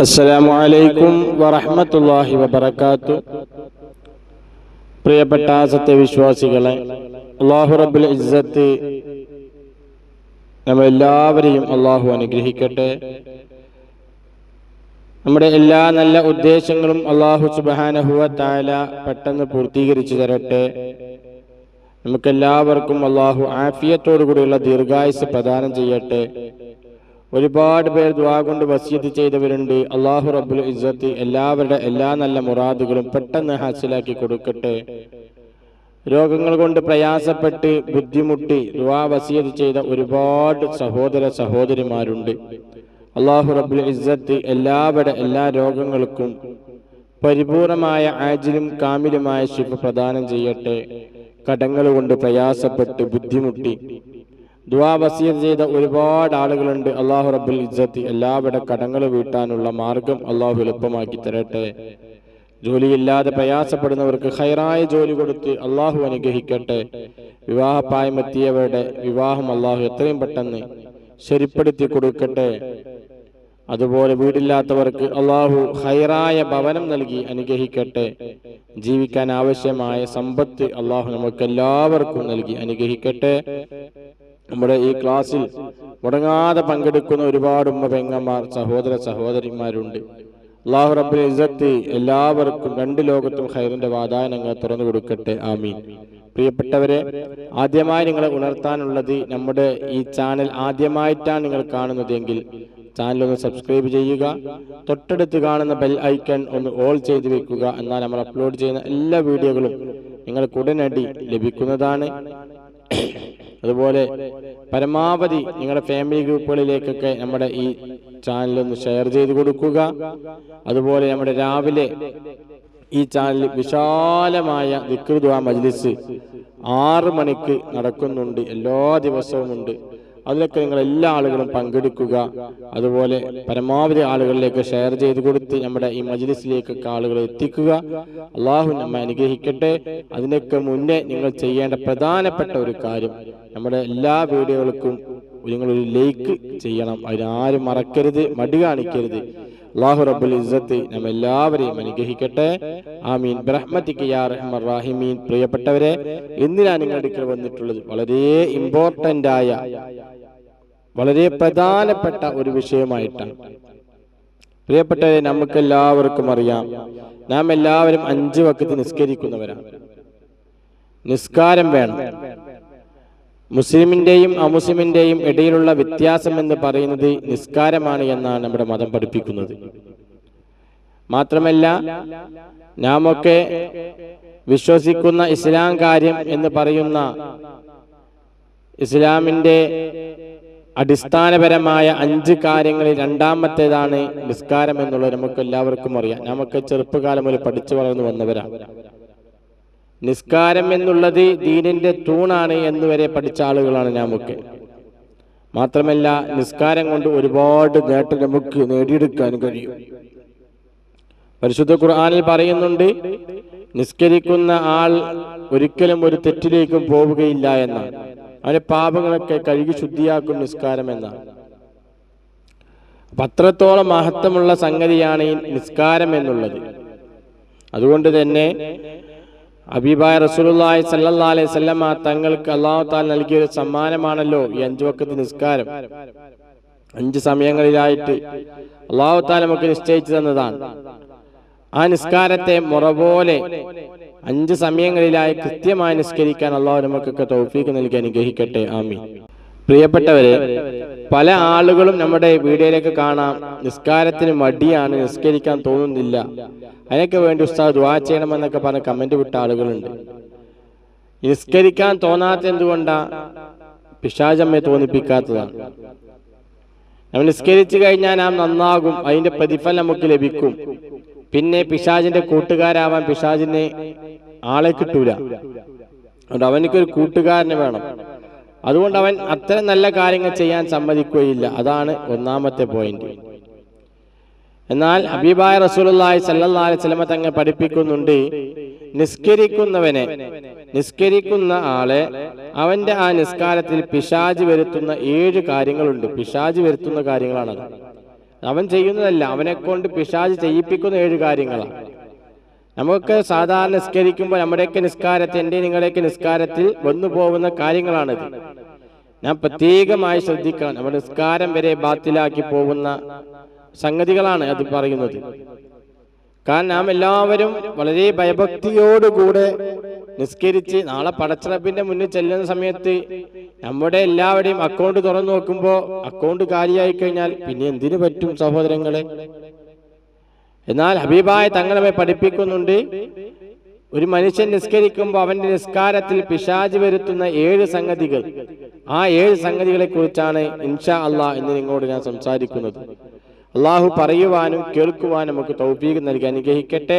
അസ്സലാമു അലൈക്കും വറഹ്മത്തുള്ളാഹി വബറകാതുഹു. പ്രിയപ്പെട്ട സത്യവിശ്വാസികളെ, അല്ലാഹു റബ്ബുൽ ഇസ്സത്ത് നമ്മളെല്ലാവരെയും അല്ലാഹു അനുഗ്രഹിക്കട്ടെ. നമ്മുടെ എല്ലാ നല്ല ഉദ്ദേശങ്ങളും അല്ലാഹു സുബ്ഹാനഹു വ തആല പെട്ടെന്ന് പൂർത്തീകരിച്ചു തരട്ടെ. നമുക്കെല്ലാവർക്കും അല്ലാഹു ആഫിയത്തോടു കൂടിയുള്ള ദീർഘായുസ് പ്രദാനം ചെയ്യട്ടെ. ഒരുപാട് പേർ ദുആ കൊണ്ട് വസിയത്ത് ചെയ്തവരുണ്ട്. അല്ലാഹു റബ്ബുൽ ഇസ്സത്ത് എല്ലാവരുടെ എല്ലാ നല്ല മുറാദുകളും പെട്ടെന്ന് ഹാസിലാക്കി കൊടുക്കട്ടെ. രോഗങ്ങൾ കൊണ്ട് പ്രയാസപ്പെട്ട് ബുദ്ധിമുട്ടി ദുആ വസിയത്ത് ചെയ്ത ഒരുപാട് സഹോദര സഹോദരിമാരുണ്ട്. അല്ലാഹു റബ്ബുൽ ഇസ്സത്ത് എല്ലാവരുടെ എല്ലാ രോഗങ്ങൾക്കും പരിപൂർണമായ ആജിലും കാമിലുമായ ശിഫ പ്രദാനം ചെയ്യട്ടെ. കടങ്ങൾ കൊണ്ട് പ്രയാസപ്പെട്ട് ബുദ്ധിമുട്ടി ദുആ വസിയത്ത് ചെയ്ത ഒരുപാട് ആളുകളുണ്ട്. അല്ലാഹു റബ്ബുൽ ഇസ്സത്ത് എല്ലാവരുടെ കടങ്ങൾ വീട്ടാനുള്ള മാർഗം അല്ലാഹു എളുപ്പമാക്കി തരട്ടെ. ജോലിയില്ലാതെ പ്രയാസപ്പെടുന്നവർക്ക് ഖൈറായ ജോലി കൊടുത്ത് അല്ലാഹു അനുഗ്രഹിക്കട്ടെ. വിവാഹപ്രായമെത്തിയവരുടെ വിവാഹം അല്ലാഹു എത്രയും പെട്ടെന്ന് ശരിപ്പെടുത്തി കൊടുക്കട്ടെ. അതുപോലെ വീടില്ലാത്തവർക്ക് അല്ലാഹു ഖൈറായ ഭവനം നൽകി അനുഗ്രഹിക്കട്ടെ. ജീവിക്കാൻ ആവശ്യമായ സമ്പത്ത് അല്ലാഹു നമുക്കെല്ലാവർക്കും നൽകി അനുഗ്രഹിക്കട്ടെ. നമ്മുടെ ഈ ക്ലാസ്സിൽ മുടങ്ങാതെ പങ്കെടുക്കുന്ന ഒരുപാട് ഉമ്മ പെങ്ങന്മാർ സഹോദര സഹോദരിമാരുണ്ട്. അല്ലാഹു റബ്ബുൽ ഇസ്സത്ത് എല്ലാവർക്കും രണ്ട് ലോകത്തും ഖൈറിന്റെ വാതായനങ്ങൾ തുറന്നു കൊടുക്കട്ടെ. ആമീൻ. പ്രിയപ്പെട്ടവരെ, ആദ്യമായി നിങ്ങളെ ഉണർത്താനുള്ളത്, നമ്മുടെ ഈ ചാനൽ ആദ്യമായിട്ടാണ് നിങ്ങൾ കാണുന്നതെങ്കിൽ ചാനൽ ഒന്ന് സബ്സ്ക്രൈബ് ചെയ്യുക. തൊട്ടടുത്ത് കാണുന്ന ബെൽ ഐക്കൺ ഒന്ന് ഓൾ ചെയ്ത് വെക്കുക. എന്നാൽ നമ്മൾ അപ്ലോഡ് ചെയ്യുന്ന എല്ലാ വീഡിയോകളും നിങ്ങൾക്ക് ഉടനടി ലഭിക്കുന്നതാണ്. അതുപോലെ പരമാവധി നിങ്ങളുടെ ഫാമിലി ഗ്രൂപ്പുകളിലേക്കൊക്കെ നമ്മുടെ ഈ ചാനൽ ഒന്ന് ഷെയർ ചെയ്ത് കൊടുക്കുക. അതുപോലെ നമ്മുടെ രാവിലെ ഈ ചാനലിൽ വിശാലമായ ദിക്ർ ദുആ മജ്ലിസ് 6 മണിക്ക് നടക്കുന്നുണ്ട്. എല്ലാ ദിവസവും ഉണ്ട്. അതിലൊക്കെ നിങ്ങൾ എല്ലാ ആളുകളും പങ്കെടുക്കുക. അതുപോലെ പരമാവധി ആളുകളിലേക്ക് ഷെയർ ചെയ്ത് കൊടുത്ത് നമ്മുടെ ഈ മജ്ലിസിലേക്കൊക്കെ ആളുകളെ എത്തിക്കുക. അള്ളാഹു നമ്മെ അനുഗ്രഹിക്കട്ടെ. അതിനൊക്കെ മുന്നേ നിങ്ങൾ ചെയ്യേണ്ട പ്രധാനപ്പെട്ട ഒരു കാര്യം, നമ്മുടെ എല്ലാ വീഡിയോകൾക്കും നിങ്ങളൊരു ലൈക്ക് ചെയ്യണം. അതിനാരും മറക്കരുത്, മടി കാണിക്കരുത്. അല്ലാഹു റബ്ബുൽ ഇസ്സത്ത് നമ്മെല്ലാവരെയും അനുഗ്രഹിക്കട്ടെ. ആമീൻ ബിറഹ്മതിക യാ അർഹമർ റഹീമീൻ. പ്രിയപ്പെട്ടവരെ, എന്തിനാണ് നിങ്ങളുടെ അടുക്കൽ വന്നിട്ടുള്ളത്? വളരെ ഇമ്പോർട്ടന്റ് ആയ, വളരെ പ്രധാനപ്പെട്ട ഒരു വിഷയമായിട്ടാണ്. പ്രിയപ്പെട്ടവരെ, നമുക്കെല്ലാവർക്കും അറിയാം, നാം എല്ലാവരും 5 വഖത്ത് നിസ്കരിക്കുന്നവരാണ്. നിസ്കാരം വേണം. മുസ്ലിമിന്റെയും അമുസ്ലിമിന്റെയും ഇടയിലുള്ള വ്യത്യാസം എന്ന് പറയുന്നത് നിസ്കാരമാണ് എന്നാണ് നമ്മുടെ മതം പഠിപ്പിക്കുന്നത്. മാത്രമല്ല, നാമൊക്കെ വിശ്വസിക്കുന്ന ഇസ്ലാം കാര്യം എന്ന് പറയുന്ന ഇസ്ലാമിന്റെ അടിസ്ഥാനപരമായ 5 കാര്യങ്ങളിൽ രണ്ടാമത്തേതാണ് നിസ്കാരം എന്നുള്ളത് നമുക്ക് എല്ലാവർക്കും അറിയാം. നമുക്ക് ചെറുപ്പകാലം മുതൽ പഠിച്ചു വളർന്നു വന്നവരാണ്. നിസ്കാരം എന്നുള്ളത് ദീനിന്റെ തൂണാണ് എന്നുവരെ പഠിച്ച ആളുകളാണ് നാമൊക്കെ. മാത്രമല്ല, നിസ്കാരം കൊണ്ട് ഒരുപാട് നേട്ടം നമുക്ക് നേടിയെടുക്കാൻ കഴിയും. പരിശുദ്ധ ഖുർആനിൽ പറയുന്നുണ്ട്, നിസ്കരിക്കുന്ന ആൾ ഒരിക്കലും ഒരു തെറ്റിലേക്കും പോവുകയില്ല എന്നാണ്. അവന്റെ പാപങ്ങളൊക്കെ കഴുകി ശുദ്ധിയാക്കും നിസ്കാരം എന്നാണ്. അത്രത്തോളം മഹത്വമുള്ള സംഗതിയാണ് ഈ നിസ്കാരം എന്നുള്ളത്. അതുകൊണ്ട് തന്നെ ഹബീബായ റസൂലുള്ളാഹി സ്വല്ലല്ലാഹു അലൈഹി വസല്ലമ തങ്ങൾക്ക് അല്ലാഹു തആല നൽകിയ ഒരു സമ്മാനമാണല്ലോ ഈ 5 വഖത്ത് നിസ്കാരം. 5 സമയങ്ങളിലായിട്ട് അല്ലാഹു തആല നമുക്ക് നിശ്ചയിച്ചു തന്നതാണ്. ആ നിസ്കാരത്തെ മുറ പോലെ 5 സമയങ്ങളിലായി കൃത്യമായി നിസ്കരിക്കാൻ അല്ലാഹു നമുക്കൊക്കെ തൗഫീഖ് നൽകി അനുഗ്രഹിക്കട്ടെ. ആമീൻ. പ്രിയപ്പെട്ടവരെ, പല ആളുകളും നമ്മുടെ വീഡിയോയിലേക്ക് കാണാം, നിസ്കാരത്തിന് മടിയാണ്, നിസ്കരിക്കാൻ തോന്നുന്നില്ല, അതിനൊക്കെ വേണ്ടി ഉസ്താദ് ദുആ ചെയ്യണമെന്നൊക്കെ പറഞ്ഞ് കമന്റ് വിട്ട ആളുകളുണ്ട്. നിസ്കരിക്കാൻ തോന്നാത്ത എന്തുകൊണ്ടാ? പിശാചമ്മയെ തോന്നിപ്പിക്കാത്തതാണ്. നമ്മൾ നിസ്കരിച്ചു കഴിഞ്ഞാൽ നാം നന്നാകും, അതിന്റെ പ്രതിഫലം നമുക്ക് ലഭിക്കും. പിന്നെ പിശാചിന്റെ കൂട്ടുകാരാവാൻ പിശാചിന് ആളെ കിട്ടൂല. അതുകൊണ്ട് അവനക്കൊരു കൂട്ടുകാരന് വേണം. അതുകൊണ്ട് അവൻ അത്തരം നല്ല കാര്യങ്ങൾ ചെയ്യാൻ സമ്മതിക്കുകയില്ല. അതാണ് ഒന്നാമത്തെ പോയിന്റ്. എന്നാൽ ഹബീബായ റസൂലുള്ളാഹി സ്വല്ലല്ലാഹു അലൈഹി വസല്ലം തങ്ങൾ പഠിപ്പിക്കുന്നുണ്ട്, നിസ്കരിക്കുന്ന ആളെ അവന്റെ ആ നിസ്കാരത്തിൽ പിശാച് വരുത്തുന്ന 7 കാര്യങ്ങളുണ്ട്. പിശാച് വരുത്തുന്ന കാര്യങ്ങളാണത്. അവൻ ചെയ്യുന്നതല്ല, അവനെ കൊണ്ട് പിശാച് ചെയ്യിപ്പിക്കുന്ന 7 കാര്യങ്ങളാണ്. നമുക്ക് സാധാരണ നിസ്കരിക്കുമ്പോൾ നമ്മുടെയൊക്കെ നിസ്കാരത്തിൽ, എൻ്റെ നിങ്ങളുടെയൊക്കെ നിസ്കാരത്തിൽ വന്നു പോകുന്ന കാര്യങ്ങളാണിത്. ഞാൻ പ്രത്യേകമായി ശ്രദ്ധിക്കണം. നമ്മുടെ നിസ്കാരം വരെ ബാത്തിലാക്കി പോകുന്ന സംഗതികളാണ് അത് പറയുന്നത്. കാരണം നാം എല്ലാവരും വളരെ ഭയഭക്തിയോടുകൂടെ നിസ്കരിച്ച് നാളെ പടച്ചറബിന്റെ മുന്നിൽ ചെല്ലുന്ന സമയത്ത് നമ്മുടെ എല്ലാവരുടെയും അക്കൗണ്ട് തുറന്നു നോക്കുമ്പോൾ അക്കൗണ്ട് കാലിയായി കഴിഞ്ഞാൽ പിന്നെ എന്തിനു പറ്റും സഹോദരങ്ങളെ? എന്നാൽ ഹബീബായ തങ്ങളെ പഠിപ്പിക്കുന്നുണ്ട്, ഒരു മനുഷ്യൻ നിസ്കരിക്കുമ്പോൾ അവന്റെ നിസ്കാരത്തിൽ പിശാച് വരുത്തുന്ന 7 സംഗതികൾ, ആ 7 സംഗതികളെ കുറിച്ചാണ് ഇൻഷാ അല്ലാഹ് ഇന്ന് നിങ്ങളോട് ഞാൻ സംസാരിക്കുന്നത്. അള്ളാഹു പറയുവാനും കേൾക്കുവാനും നമുക്ക് തൗഫീഖ് നൽകി അനുഗ്രഹിക്കട്ടെ.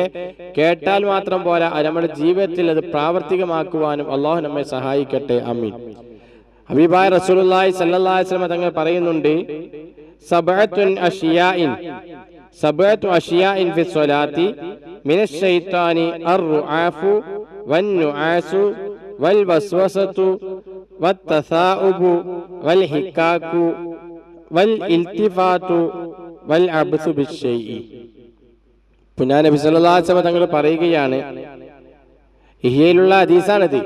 കേട്ടാൽ മാത്രം പോരാ, നമ്മുടെ ജീവിതത്തിൽ അത് പ്രാവർത്തികമാക്കുവാനും അള്ളാഹു നമ്മെ സഹായിക്കട്ടെ. ആമീൻ. ഹബീബായ റസൂലുള്ളാഹി സ്വല്ലല്ലാഹു അലൈഹി വസല്ലം തങ്ങൾ പറയുന്നുണ്ട്, സബഅത്തു അഷ്യാഇൻ ഫി സ്വലാത്തി മിനശ് ശൈത്താനി അർറുആഫു വന്നുആസു വൽ വസ്വസതു വത്തസാഉബു വൽ ഹിക്കാകു വൽ ഇൽതിഫാതു വൽ അബ്സു ബിശ്ശൈഇ. പുന്നാ നബി സല്ലല്ലാഹു അലൈഹി വസല്ലം തങ്ങൾ പറയുകയാണ്, ഇഹ്യയിലുള്ള ഹദീസാണിത്.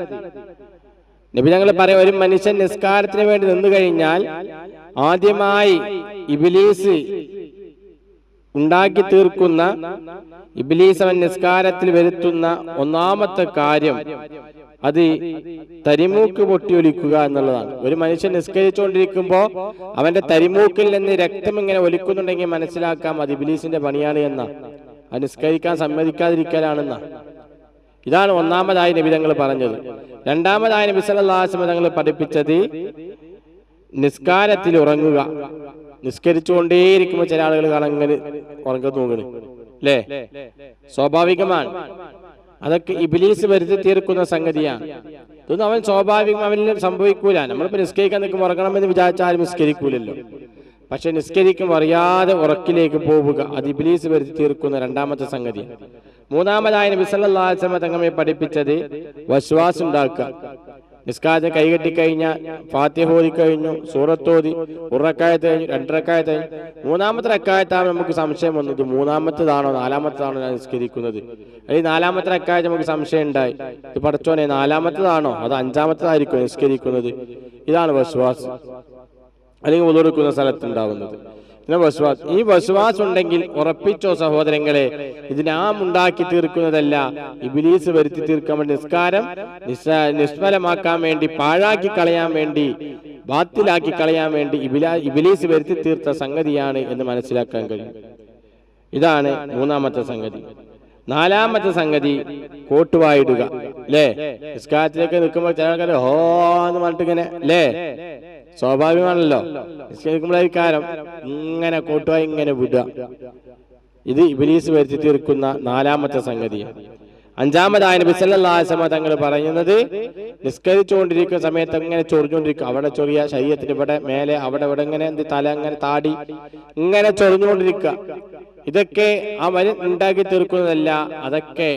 നബി തങ്ങൾ പറയും, ഒരു മനുഷ്യൻ നിസ്കാരത്തിന് വേണ്ടി നിന്നു കഴിഞ്ഞാൽ ആദ്യമായി ഇബ്ലീസ് ഉണ്ടാക്കി തീർക്കുന്ന, ഇബ്ലീസ് അവൻ നിസ്കാരത്തിൽ വരുത്തുന്ന ഒന്നാമത്തെ കാര്യം അത് തരിമൂക്ക് പൊട്ടിയൊലിക്കുക എന്നുള്ളതാണ്. ഒരു മനുഷ്യൻ നിസ്കരിച്ചുകൊണ്ടിരിക്കുമ്പോൾ അവന്റെ തരിമൂക്കിൽ നിന്ന് രക്തം ഇങ്ങനെ ഒലിക്കുന്നുണ്ടെങ്കിൽ മനസ്സിലാക്കാം അത് ഇബ്ലീസിന്റെ പണിയാണ് എന്ന, അത് നിസ്കരിക്കാൻ സമ്മതിക്കാതിരിക്കലാണെന്ന. ഇതാണ് ഒന്നാമതായി നബി തങ്ങൾ പറഞ്ഞത്. രണ്ടാമതായി നബി സല്ലല്ലാഹു അലൈഹി വസല്ലം തങ്ങൾ പഠിപ്പിച്ചത് നിസ്കാരത്തിൽ ഉറങ്ങുക. നിസ്കരിച്ചുകൊണ്ടേയിരിക്കുമ്പോൾ ചില ആളുകൾ കാണാൻ ഇങ്ങനെ ഉറങ്ങ തൂങ്ങണ്, അല്ലേ? സ്വാഭാവികമാണ്. അതൊക്കെ ഇബ്ലീസ് വരുത്തി തീർക്കുന്ന സംഗതിയാണ്. ഇതൊന്നും അവൻ സ്വാഭാവികം അവന് സംഭവിക്കൂല. നമ്മളിപ്പോ നിസ്കരിക്കാൻ നിൽക്കുമ്പോൾ ഉറങ്ങണമെന്ന് വിചാരിച്ചാലും നിസ്കരിക്കൂലല്ലോ. പക്ഷെ നിസ്കരിക്കുമ്പോൾ അറിയാതെ ഉറക്കിലേക്ക് പോവുക, അത് ഇബ്ലീസ് വരുത്തി തീർക്കുന്ന രണ്ടാമത്തെ സംഗതി. മൂന്നാമതായി നബി സല്ലല്ലാഹു അലൈഹി വസല്ലം തങ്ങളെ പഠിപ്പിച്ചത് വസ്വാസ് ഉണ്ടാക്കുക. നിസ്കാരത്തിന് കൈകെട്ടി കഴിഞ്ഞാൽ ഫാത്തിഹ ഓതി കഴിഞ്ഞു, സൂറത്തോതി, 1 റക്അത്ത് കഴിഞ്ഞു, 2 റക്അത്ത് കഴിഞ്ഞു, 3-ാമത്തെ റക്അത്താണ് നമുക്ക് സംശയം വന്നത്, 3-ാമത്തേതാണോ 4-ാമത്തേതാണോ ഞാൻ നിസ്കരിക്കുന്നത്. അല്ലെങ്കിൽ 4-ാമത്തെ റക്അത്ത് നമുക്ക് സംശയം ഉണ്ടായി, ഇത് പടച്ചോനെ 4-ാമത്തേതാണോ അതോ 5-ാമത്തേതായിരിക്കും നിസ്കരിക്കുന്നത്. ഇതാണ് വസ്വാസ്, അല്ലെങ്കിൽ വുളു എടുക്കുന്ന സ്ഥലത്തുണ്ടാവുന്നത്. ഈ വസ്വാസ് ഉണ്ടെങ്കിൽ ഉറപ്പിച്ചോ സഹോദരങ്ങളെ, ഇത് നാം ഉണ്ടാക്കി തീർക്കുന്നതല്ല, ഇബ്ലീസ് വരുത്തി തീർക്കാൻ വേണ്ടി, നിസ്കാരം നിഷ്ഫലമാക്കാൻ വേണ്ടി, പാഴാക്കി കളയാൻ വേണ്ടി, ബാത്തിലാക്കി കളയാൻ വേണ്ടി ഇബ്ലീസ് വരുത്തി തീർത്ത സംഗതിയാണ് എന്ന് മനസ്സിലാക്കാൻ കഴിയും. ഇതാണ് 3-ാമത്തെ സംഗതി. 4-ാമത്തെ സംഗതി കോട്ടുവായിടുക, അല്ലേ? നിസ്കാരത്തിലേക്ക് നിൽക്കുമ്പോൾ ചില ആൾക്കാർ ഹോ എന്ന് പറഞ്ഞിട്ട് ഇങ്ങനെ, അല്ലേ? സ്വാഭാവികമാണല്ലോ, നിസ്കരിക്കുമ്പോഴായിരിക്കും ഇങ്ങനെ കോട്ടുവായി ഇങ്ങനെ വിടുക. ഇത് ഇബ്ലീസ് വരുത്തി തീർക്കുന്ന 4-ാമത്തെ സംഗതിയാണ്. 5-ാമതായ നബി സല്ലല്ലാഹു അലൈഹി വസല്ലം തങ്ങൾ പറയുന്നത്, നിസ്കരിച്ചുകൊണ്ടിരിക്കുന്ന സമയത്ത് ഇങ്ങനെ ചൊറിഞ്ഞുകൊണ്ടിരിക്കുക. അവിടെ ചൊറിയ, ശരീരത്തിന് ഇവിടെ മേലെ, അവിടെ ഇവിടെ ഇങ്ങനെ തല ഇങ്ങനെ താടി ഇങ്ങനെ ചൊറിഞ്ഞുകൊണ്ടിരിക്കുക. ഇതൊക്കെ അവൻ ഉണ്ടാക്കി തീർക്കുന്നതല്ല, അതൊക്കെ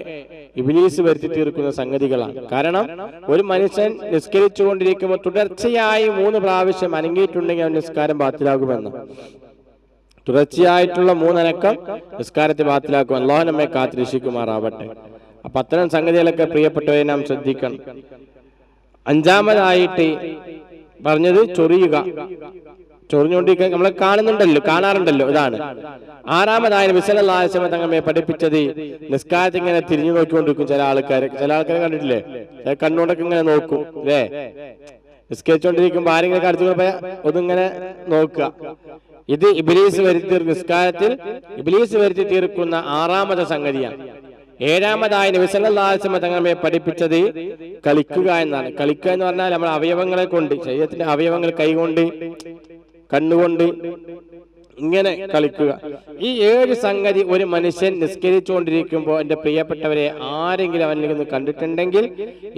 ഇബ്ലീസ് വരുത്തി തീർക്കുന്ന സംഗതികളാണ്. കാരണം ഒരു മനുഷ്യൻ നിസ്കരിച്ചുകൊണ്ടിരിക്കുമ്പോൾ തുടർച്ചയായി 3 പ്രാവശ്യം അനങ്ങിയിട്ടുണ്ടെങ്കിൽ അവൻ നിസ്കാരം ബാത്തിലാകുമെന്ന്. തുടർച്ചയായിട്ടുള്ള 3 അനക്കം നിസ്കാരത്തെ ബാത്തിലാക്കും. അല്ലാഹു നമ്മെ കാത്തിരക്ഷിക്കുമാറാവട്ടെ. അപ്പൊ അത്തരം സംഗതികളൊക്കെ പ്രിയപ്പെട്ടവരെ നാം ശ്രദ്ധിക്കണം. 5-ാമതായിട്ട് പറഞ്ഞത് ചൊറിയുക, ചൊറിഞ്ഞുകൊണ്ടിരിക്കുക നമ്മളെ കാണാറുണ്ടല്ലോ, ഇതാണ്. 6-ാമതായ നബി സല്ലല്ലാഹു അലൈഹി വസല്ലം തങ്ങളെ പഠിപ്പിച്ചത് നിസ്കാരത്തിൽ ഇങ്ങനെ തിരിഞ്ഞു നോക്കിക്കൊണ്ടിരിക്കും. ചില ആൾക്കാരെ കണ്ടിട്ടില്ലേ? കണ്ണുകൊണ്ടൊക്കെ ഇങ്ങനെ നോക്കും, അല്ലേ? നിസ്കരിച്ചുകൊണ്ടിരിക്കുമ്പോ ആരെങ്കിലും അടുത്ത് പോയാൽ ഒന്നിങ്ങനെ നോക്കുക. ഇത് ഇബ്ലീസ് വരുത്തി നിസ്കാരത്തിൽ ഇബ്ലീസ് വരുത്തി തീർക്കുന്ന 6-ാമത്തെ സംഗതിയാണ്. 7-ാമതായി നബി സല്ലല്ലാഹു അലൈഹി വസല്ലം തങ്ങളെ പഠിപ്പിച്ചത് കളിക്കുക എന്നാണ്. കളിക്കുക എന്ന് പറഞ്ഞാൽ നമ്മുടെ അവയവങ്ങളെ കൊണ്ട്, ശരീരത്തിന്റെ അവയവങ്ങൾ കൈകൊണ്ട്, കണ്ണുകൊണ്ട് ഇങ്ങനെ കളിക്കുക. ഈ 7 സംഗതി ഒരു മനുഷ്യൻ നിസ്കരിച്ചുകൊണ്ടിരിക്കുമ്പോൾ, എൻ്റെ പ്രിയപ്പെട്ടവരെ, ആരെങ്കിലും അവനിൽ നിന്ന് കണ്ടിട്ടുണ്ടെങ്കിൽ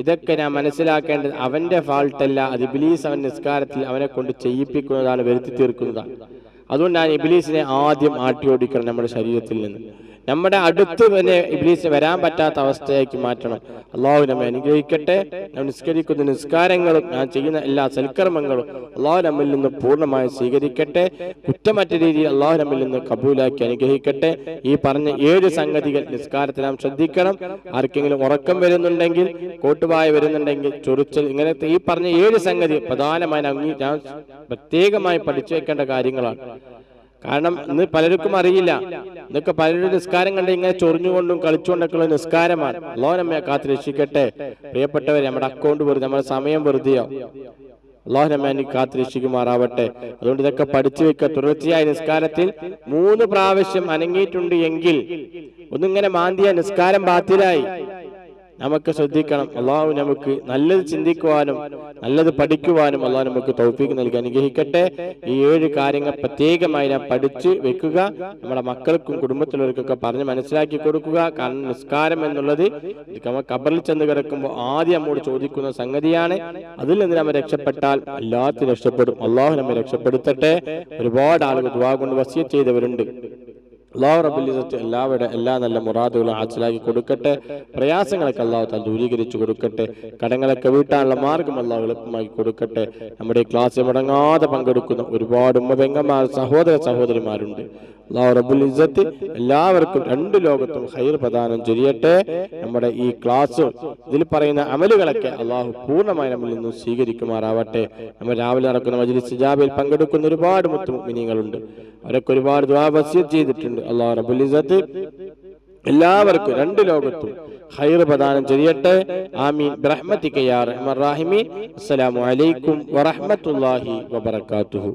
ഇതൊക്കെ ഞാൻ മനസ്സിലാക്കേണ്ടത് അവന്റെ ഫാൾട്ടല്ല, അത് ഇബ്ലീസ് അവൻ നിസ്കാരത്തിൽ അവനെ കൊണ്ട് ചെയ്യിപ്പിക്കുന്നതാണ്, വരുത്തി തീർക്കുന്നതാണ്. അതുകൊണ്ടാണ് ഇബ്ലീസിനെ ആദ്യം ആട്ടി ഓടിക്കണം നമ്മുടെ ശരീരത്തിൽ നിന്ന്. നമ്മുടെ അടുത്ത് തന്നെ ഇബ്ലീസ് വരാൻ പറ്റാത്ത അവസ്ഥയാക്കി മാറ്റണം. അള്ളാഹു നമ്മെ അനുഗ്രഹിക്കട്ടെ. ഞാൻ നിസ്കരിക്കുന്ന നിസ്കാരങ്ങളും ഞാൻ ചെയ്യുന്ന എല്ലാ സൽക്കർമ്മങ്ങളും അള്ളാഹു നമ്മിൽ നിന്ന് പൂർണ്ണമായി സ്വീകരിക്കട്ടെ. കുറ്റമറ്റ രീതിയിൽ അള്ളാഹു നമ്മിൽ നിന്ന് കബൂലാക്കി അനുഗ്രഹിക്കട്ടെ. ഈ പറഞ്ഞ 7 സംഗതികൾ നിസ്കാരത്തിൽ നാം ശ്രദ്ധിക്കണം. ആർക്കെങ്കിലും ഉറക്കം വരുന്നുണ്ടെങ്കിൽ, കോട്ടുവായ വരുന്നുണ്ടെങ്കിൽ, ചൊറിച്ചൽ, ഇങ്ങനത്തെ ഈ പറഞ്ഞ 7 സംഗതി പ്രധാനമായി ഞാൻ പ്രത്യേകമായി പഠിച്ചു വെക്കേണ്ട കാര്യങ്ങളാണ്. കാരണം ഇന്ന് പലർക്കും അറിയില്ല. ഇതൊക്കെ പലരുടെ നിസ്കാരം കണ്ട് ഇങ്ങനെ ചൊറിഞ്ഞുകൊണ്ടും കളിച്ചുകൊണ്ടൊക്കെയുള്ള നിസ്കാരമാണ്. അല്ലാഹു നമ്മെ കാത്ത് രക്ഷിക്കട്ടെ. പ്രിയപ്പെട്ടവരെ, നമ്മുടെ അക്കൗണ്ട് വെറുതെ, നമ്മുടെ സമയം വെറുതെയോ, അല്ലാഹു നമ്മെ കാത്ത് രക്ഷിക്കുമാറാവട്ടെ. അതുകൊണ്ട് ഇതൊക്കെ പഠിച്ചു വെക്കുക. തുടർച്ചയായ നിസ്കാരത്തിൽ 3 പ്രാവശ്യം അനങ്ങിയിട്ടുണ്ട് എങ്കിൽ ഒന്നിങ്ങനെ മാന്തിയ നിസ്കാരം ബാത്തിലായി. നമുക്ക് ശ്രദ്ധിക്കണം. അള്ളാഹു നമുക്ക് നല്ലത് ചിന്തിക്കുവാനും നല്ലത് പഠിക്കുവാനും അള്ളാഹു നമുക്ക് തൗഫീഖ് നൽകി അനുഗ്രഹിക്കട്ടെ. ഈ 7 കാര്യങ്ങൾ പ്രത്യേകമായി ഞാൻ പഠിച്ചു വെക്കുക. നമ്മുടെ മക്കൾക്കും കുടുംബത്തിലുള്ളവർക്കൊക്കെ പറഞ്ഞ് മനസ്സിലാക്കി കൊടുക്കുക. കാരണം നിസ്കാരം എന്നുള്ളത് ഖബറിൽ ചെന്ന് കിടക്കുമ്പോൾ ആദ്യം നമ്മോട് ചോദിക്കുന്ന സംഗതിയാണ്. അതിൽ നിന്ന് നമ്മൾ രക്ഷപ്പെട്ടാൽ എല്ലാത്തിനും രക്ഷപ്പെടും. അള്ളാഹു നമ്മെ രക്ഷപ്പെടുത്തട്ടെ. ഒരുപാട് ആളുകൾ ദുആ കൊണ്ട് വസിയത്ത് ചെയ്തവരുണ്ട്. അല്ലാഹു റബ്ബുൽ ഇസ്സത്ത് എല്ലാവരുടെ എല്ലാ നല്ല മുറാദുകളും ഹാസിലാക്കി കൊടുക്കട്ടെ. പ്രയാസങ്ങളൊക്കെ അല്ലാഹു തആല ദൂരീകരിച്ചു കൊടുക്കട്ടെ. കടങ്ങളൊക്കെ വീട്ടാനുള്ള മാർഗം അല്ലാഹു എളുപ്പമാക്കി കൊടുക്കട്ടെ. നമ്മുടെ ഈ ക്ലാസ്സിൽ മുടങ്ങാതെ പങ്കെടുക്കുന്ന ഒരുപാട് ഉമ്മ-പെങ്ങന്മാർ, സഹോദര സഹോദരിമാരുണ്ട്. അല്ലാഹു റബ്ബുൽ ഇസ്സത്ത് എല്ലാവർക്കും 2 ലോകത്തും ഖൈർ പ്രദാനം ചെയ്യട്ടെ. നമ്മുടെ ഈ ക്ലാസ്സും ഇതിൽ പറയുന്ന അമലുകളൊക്കെ അല്ലാഹു പൂർണ്ണമായി നമ്മിൽ നിന്ന് സ്വീകരിക്കുമാറാവട്ടെ. നമ്മൾ രാവിലെ നടക്കുന്ന മജ്ലിസ് ഇജാബയിൽ പങ്കെടുക്കുന്ന ഒരുപാട് മുഅ്മിനീങ്ങളുണ്ട്. അവരൊക്കെ ഒരുപാട് ദുആ വസിയത്ത് ചെയ്തിട്ടുണ്ട്. അല്ലാഹു റബ്ബുൽ ഇസ്സത്ത് എല്ലാവർക്കും 2 ലോകത്തും ഖൈർ പ്രദാനം ചെയ്യട്ടെ. ആമീൻ ബിറഹ്മതിക യാ അർഹമർ റഹീമീൻ. അസ്സലാമു അലൈക്കും വറഹ്മത്തുള്ളാഹി വബറകാതുഹു.